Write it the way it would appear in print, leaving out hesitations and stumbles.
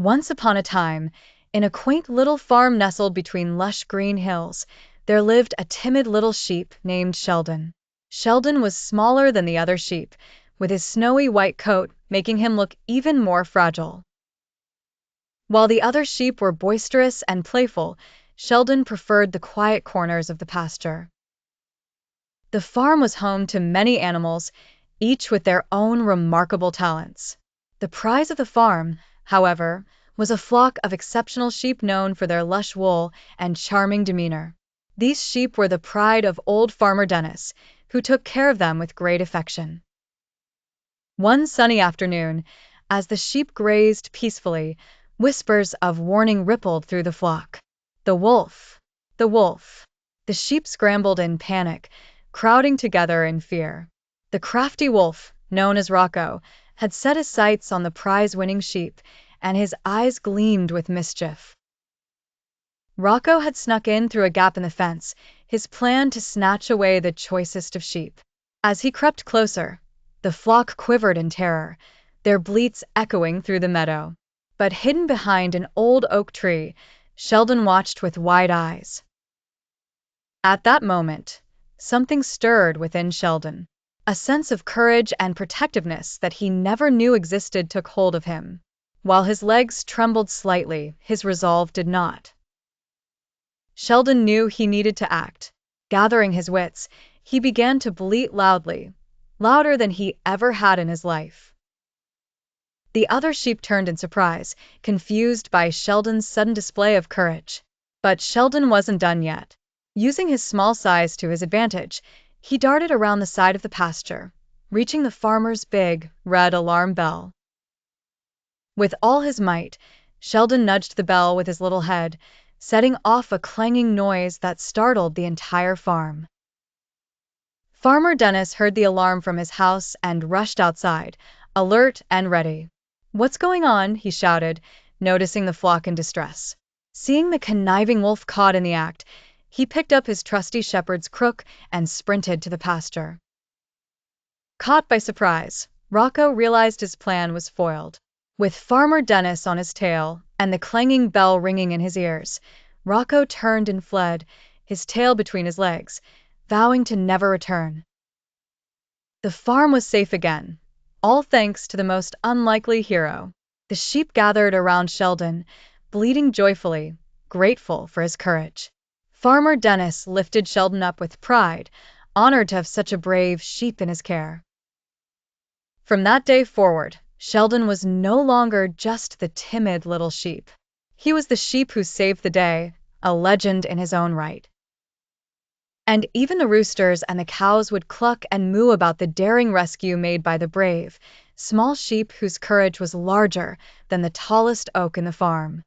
Once upon a time, in a quaint little farm nestled between lush green hills, there lived a timid little sheep named Sheldon. Sheldon was smaller than the other sheep, with his snowy white coat making him look even more fragile. While the other sheep were boisterous and playful, Sheldon preferred the quiet corners of the pasture. The farm was home to many animals, each with their own remarkable talents. The prize of the farm, however, was a flock of exceptional sheep known for their lush wool and charming demeanor. These sheep were the pride of old Farmer Dennis, who took care of them with great affection. One sunny afternoon, as the sheep grazed peacefully, whispers of warning rippled through the flock. "The wolf! The wolf!" The sheep scrambled in panic, crowding together in fear. The crafty wolf, known as Rocco, had set his sights on the prize-winning sheep, and his eyes gleamed with mischief. Rocco had snuck in through a gap in the fence, his plan to snatch away the choicest of sheep. As he crept closer, the flock quivered in terror, their bleats echoing through the meadow. But hidden behind an old oak tree, Sheldon watched with wide eyes. At that moment, something stirred within Sheldon. A sense of courage and protectiveness that he never knew existed took hold of him. While his legs trembled slightly, his resolve did not. Sheldon knew he needed to act. Gathering his wits, he began to bleat loudly, louder than he ever had in his life. The other sheep turned in surprise, confused by Sheldon's sudden display of courage. But Sheldon wasn't done yet. Using his small size to his advantage, he darted around the side of the pasture, reaching the farmer's big, red alarm bell. With all his might, Sheldon nudged the bell with his little head, setting off a clanging noise that startled the entire farm. Farmer Dennis heard the alarm from his house and rushed outside, alert and ready. "What's going on?" he shouted, noticing the flock in distress. Seeing the conniving wolf caught in the act, he picked up his trusty shepherd's crook and sprinted to the pasture. Caught by surprise, Rocco realized his plan was foiled. With Farmer Dennis on his tail and the clanging bell ringing in his ears, Rocco turned and fled, his tail between his legs, vowing to never return. The farm was safe again, all thanks to the most unlikely hero. The sheep gathered around Sheldon, bleating joyfully, grateful for his courage. Farmer Dennis lifted Sheldon up with pride, honored to have such a brave sheep in his care. From that day forward, Sheldon was no longer just the timid little sheep. He was the sheep who saved the day, a legend in his own right. And even the roosters and the cows would cluck and moo about the daring rescue made by the brave, small sheep whose courage was larger than the tallest oak in the farm.